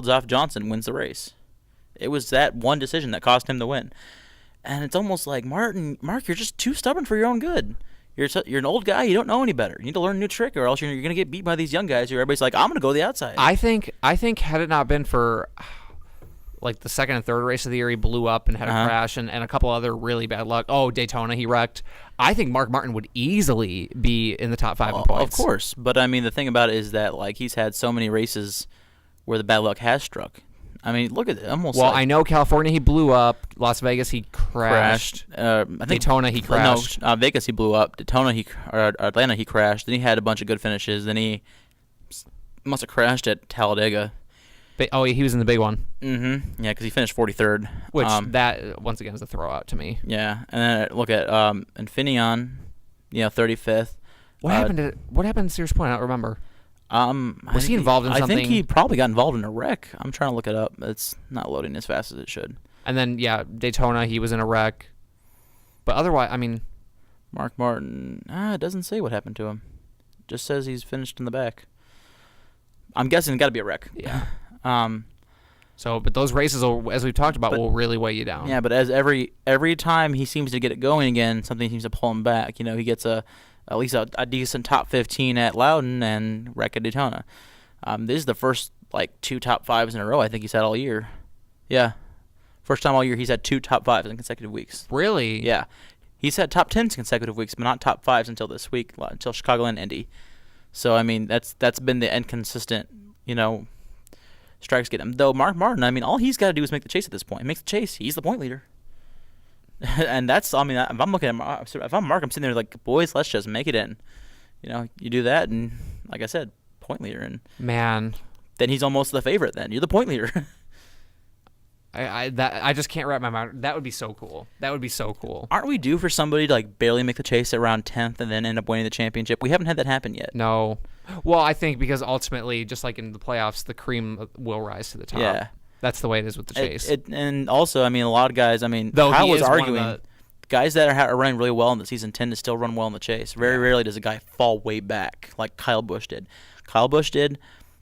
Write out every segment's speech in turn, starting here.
off Johnson, wins the race. It was that one decision that cost him the win. And it's almost like, Mark, you're just too stubborn for your own good. You're an old guy. You don't know any better. You need to learn a new trick, or else you're going to get beat by these young guys who everybody's like, I'm going to go the outside. I think had it not been for like the second and third race of the year, he blew up and had a crash and a couple other really bad luck. Oh, Daytona, he wrecked. I think Mark Martin would easily be in the top 5 in points. Of course. But, I mean, the thing about it is that, like, he's had so many races where the bad luck has struck. I mean, look at it. Almost. Well, like, I know California, he blew up. Las Vegas, he crashed. I think Daytona, he crashed. No, Vegas, he blew up. Atlanta, he crashed. Then he had a bunch of good finishes. Then he must have crashed at Talladega. He was in the big one. Mm-hmm. Yeah, because he finished 43rd. Which, that, once again, is a throwout to me. Yeah. And then look at Infineon, 35th. What happened to Sears Point? I don't remember. Was he involved in something? I think he probably got involved in a wreck. I'm trying to look it up. It's not loading as fast as it should. And then, Daytona, he was in a wreck. But otherwise, I mean... Mark Martin, it doesn't say what happened to him. It just says he's finished in the back. I'm guessing it got to be a wreck. Yeah. But those races, as we've talked about, will really weigh you down. Yeah, but as every time he seems to get it going again, something seems to pull him back. He gets at least a decent top 15 at Loudon and wreck at Daytona. This is the first 2 top 5s in a row I think he's had all year. Yeah, first time all year he's had 2 top 5s in consecutive weeks. Really? Yeah, he's had top 10s consecutive weeks, but not top 5s until this week, until Chicago and Indy. So I mean that's been the inconsistent strikes get him. Though Mark Martin, I mean all he's got to do is make the chase at this point. He makes the chase, he's the point leader. And that's, I mean, if I'm looking at, if I'm Mark, I'm sitting there like, boys, let's just make it in. You do that, and like I said, point leader, and man, then he's almost the favorite. Then you're the point leader. I just can't wrap my mind. That would be so cool. Aren't we due for somebody to barely make the chase at around 10th and then end up winning the championship? We haven't had that happen yet. No. Well, I think because ultimately, just like in the playoffs, the cream will rise to the top. Yeah. That's the way it is with the chase. And also, I mean, a lot of guys, I mean, though Kyle was arguing, guys that are running really well in the season tend to still run well in the chase. Very rarely does a guy fall way back like Kyle Busch did.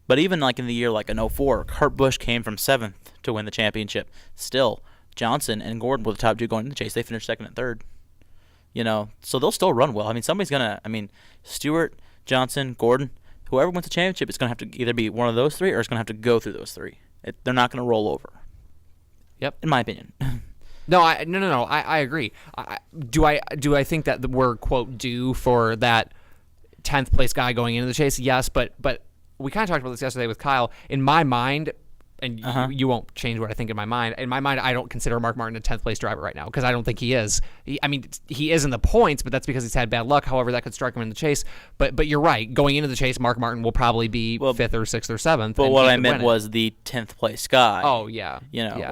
But even in the year in 04, Kurt Busch came from 7th to win the championship. Still, Johnson and Gordon were the top 2 going in the chase. They finished 2nd and 3rd. So they'll still run well. I mean, somebody's going to, Stewart, Johnson, Gordon, whoever wins the championship, it's going to have to either be one of those 3 or it's going to have to go through those 3. They're not going to roll over. Yep. In my opinion. No. I agree. Do I think that we're quote due for that 10th place guy going into the chase? Yes, but we kind of talked about this yesterday with Kyle. In my mind, and you won't change what I think in my mind. In my mind, I don't consider Mark Martin a 10th place driver right now because I don't think he is. He is in the points, but that's because he's had bad luck. However, that could strike him in the chase. But you're right. Going into the chase, Mark Martin will probably be 5th or 6th or 7th. But what I meant was the 10th place guy. Oh, yeah.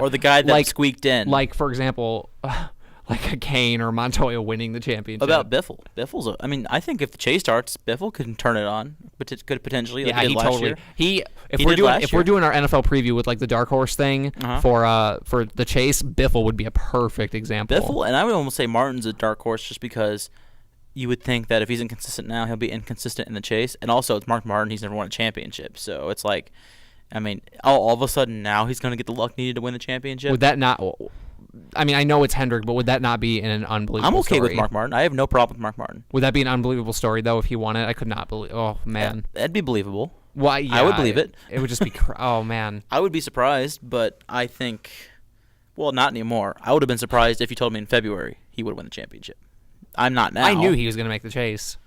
Or the guy that squeaked in. Like, for example... like a Kane or Montoya winning the championship. About Biffle. Biffle's I think if the chase starts, Biffle could turn it on. But it could potentially. Yeah, he totally. If we're doing our NFL preview with the dark horse thing for the chase, Biffle would be a perfect example. Biffle, and I would almost say Martin's a dark horse just because you would think that if he's inconsistent now, he'll be inconsistent in the chase. And also, it's Mark Martin. He's never won a championship, so it's all of a sudden now he's going to get the luck needed to win the championship. Would that not? I know it's Hendrick, but would that not be an unbelievable story? I'm okay with Mark Martin. I have no problem with Mark Martin. Would that be an unbelievable story, though, if he won it? I could not believe. Oh, man. That'd be believable. Well, yeah, I would believe it. It would just be oh, man. I would be surprised, but I think, well, not anymore. I would have been surprised if you told me in February he would win the championship. I'm not now. I knew he was going to make the chase.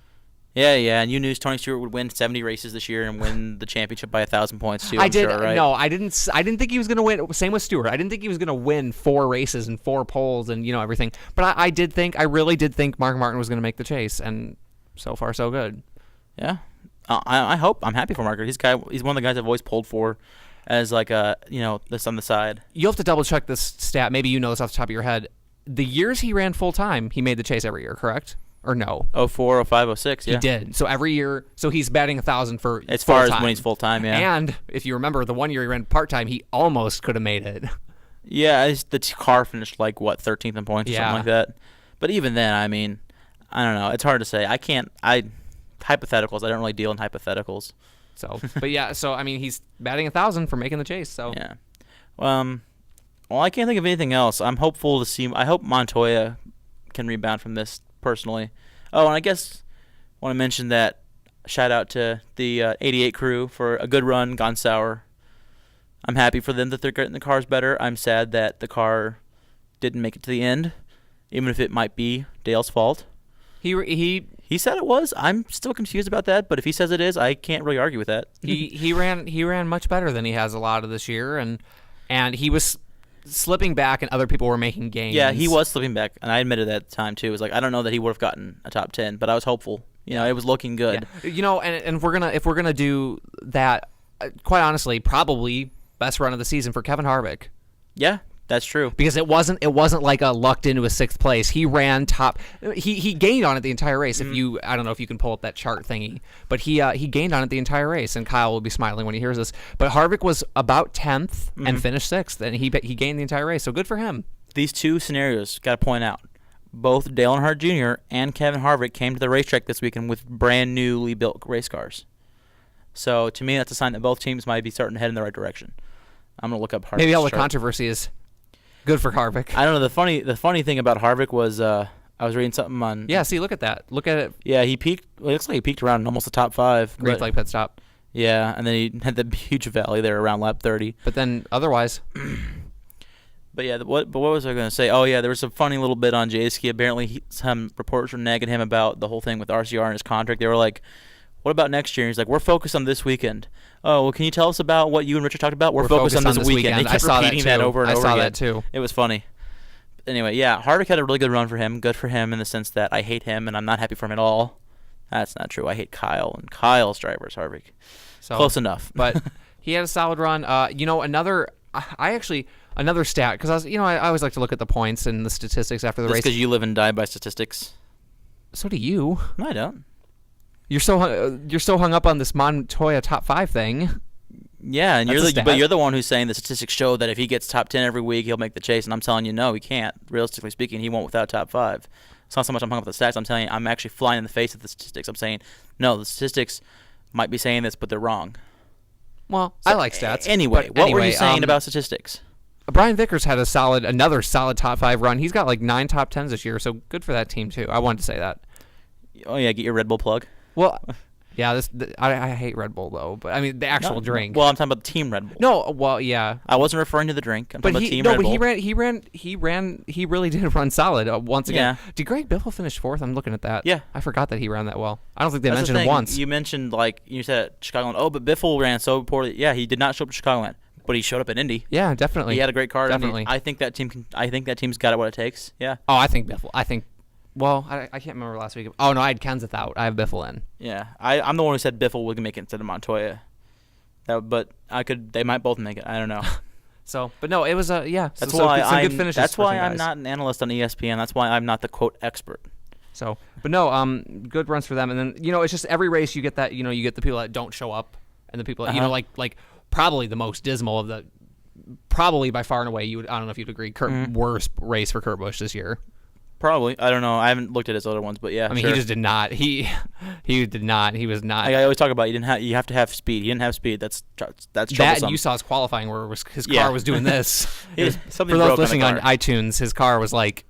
Yeah, and you knew Tony Stewart would win 70 races this year and win the championship by 1,000 points too. I did. Sure, right? No, I didn't think he was going to win. Same with Stewart. I didn't think he was going to win 4 races and 4 poles and everything. But I really did think Mark Martin was going to make the chase, and so far so good. Yeah, I'm happy for Mark. He's one of the guys I've always pulled for, as this on the side. You'll have to double check this stat. Maybe you know this off the top of your head. The years he ran full time, he made the chase every year. Correct? Or no? 04, 05, 06, yeah. He did. So every year, he's batting 1,000 for as far as when he's full time, yeah. And if you remember, the one year he ran part time, he almost could have made it. Yeah, the car finished 13th in points or something like that. But even then, I don't know. It's hard to say. Hypotheticals. I don't really deal in hypotheticals. So, but yeah, so I mean, he's batting 1,000 for making the chase. So Yeah. Well, I can't think of anything else. I'm hopeful to see. I hope Montoya can rebound from this personally. Oh, and I guess want to mention that shout out to the 88 crew for a good run, gone sour. I'm happy for them that they're getting the cars better. I'm sad that the car didn't make it to the end, even if it might be Dale's fault. He said it was. I'm still confused about that, but if he says it is, I can't really argue with that. he ran much better than he has a lot of this year, and he was slipping back, and other people were making gains. Yeah, he was slipping back, and I admitted that at the time too. It was like I don't know that he would have gotten a top 10, but I was hopeful. It was looking good. Yeah. And if we're gonna do that, quite honestly, probably best run of the season for Kevin Harvick. Yeah, that's true. Because it wasn't like a lucked into a 6th place. He ran top. He gained on it the entire race. Mm-hmm. I don't know if you can pull up that chart thingy, but he gained on it the entire race. And Kyle will be smiling when he hears this. But Harvick was about 10th and finished 6th, and he gained the entire race. So good for him. These two scenarios, got to point out, both Dale Earnhardt Jr. and Kevin Harvick came to the racetrack this weekend with brand newly built race cars. So to me, that's a sign that both teams might be starting to head in the right direction. I'm gonna look up Harvick's Maybe all the chart. Controversy is good for Harvick. I don't know. The funny thing about Harvick was I was reading something on. Yeah, see, look at that. Look at it. Yeah, he peaked. Well, it looks like he peaked around almost the top 5. Green but- flag pit stop. Yeah, and then he had the huge valley there around lap 30. But then otherwise, But yeah, what was I going to say? Oh yeah, there was a funny little bit on J-Ski. Apparently, some reporters were nagging him about the whole thing with RCR and his contract. They were like, "What about next year?" And he's like, "We're focused on this weekend." Oh, well, can you tell us about what you and Richard talked about? We're focused on this weekend. He I kept saw repeating that over and over I saw again. that too. It was funny. Anyway, yeah, Harvick had a really good run for him. Good for him in the sense that I hate him and I'm not happy for him at all. That's not true. I hate Kyle, and Kyle's driver is Harvick. So, Close enough. But he had a solid run. Another stat, because I always like to look at the points and the statistics after the Just race. because you live and die by statistics. So do you. No, I don't. You're so hung up on this Montoya top 5 thing. Yeah, and That's a stat. you're the one who's saying the statistics show that if he gets top 10 every week, he'll make the chase. And I'm telling you, no, he can't. Realistically speaking, he won't without top 5. It's not so much I'm hung up with the stats. I'm telling you, I'm actually flying in the face of the statistics. I'm saying, no, the statistics might be saying this, but they're wrong. Well, I like stats. Anyway, what were you saying about statistics? Brian Vickers had another solid top 5 run. He's got like 9 top 10s this year, so good for that team too. I wanted to say that. Oh yeah, get your Red Bull plug. Well, yeah, I hate Red Bull though, but I mean the actual drink. Well, I'm talking about the team Red Bull. No, well, yeah. I wasn't referring to the drink. I'm talking about team no, Red but Bull. he really did run solid once again. Yeah. Did Greg Biffle finish 4th? I'm looking at that. Yeah. I forgot that he ran that well. I don't think they That's mentioned the him thing. once. You mentioned you said at Chicagoland. Oh, but Biffle ran so poorly. Yeah, he did not show up to Chicagoland, but he showed up at Indy. Yeah, definitely. He had a great car. Definitely. I think that team I think that team's got it what it takes. Yeah. Oh, I think Biffle. Well, I can't remember last week. Oh no, I had Kenseth out. I have Biffle in. Yeah. I'm the one who said Biffle would make it instead of Montoya. But they might both make it. I don't know. So, but no, it was yeah. That's some why good finishes. That's for why some I'm guys. not an analyst on ESPN. That's why I'm not the quote expert. So, but no, good runs for them. And then it's just every race you get that you get the people that don't show up, and the people that, like probably the most dismal of the, probably by far and away. I don't know if you'd agree. Worst race for Kurt Busch this year. Probably. I don't know. I haven't looked at his other ones, but yeah. I mean, sure. he just did not. He did not. He was not. Like I always talk about, you have to have speed. He didn't have speed. That's that troublesome. you saw his qualifying where his Yeah. car was doing this. Something For those broke listening on on the car. iTunes, his car was like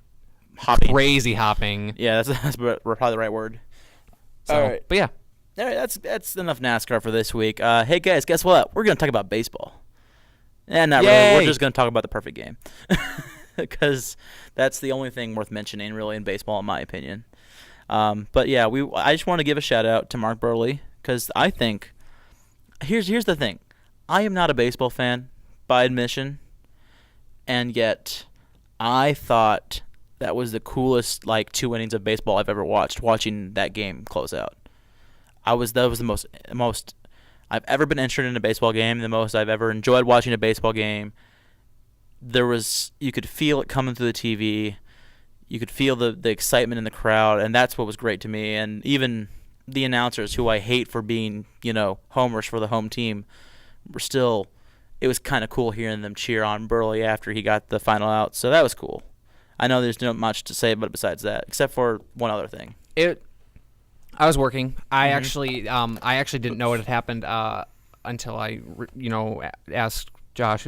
Hopping. crazy hopping. Yeah, that's probably the right word. So, All right. but yeah, All right, that's enough NASCAR for this week. Hey guys, guess what? We're gonna talk about baseball. And not really. Yay! We're just gonna talk about the perfect game, because that's the only thing worth mentioning really in baseball, in my opinion. But yeah, I just want to give a shout out to Mark Burley, because I think here's the thing. I am not a baseball fan by admission, and yet I thought that was the coolest 2 innings of baseball I've ever watched. Watching that game close out, that was the most I've ever been interested in a baseball game. The most I've ever enjoyed watching a baseball game. You could feel it coming through the TV. You could feel the excitement in the crowd, and that's what was great to me. And even the announcers, who I hate for being homers for the home team, were still. It was kind of cool hearing them cheer on Burley after he got the final out. So that was cool. I know there's not much to say about it besides that, except for one other thing. I was working. I actually didn't know what had happened until I asked Josh,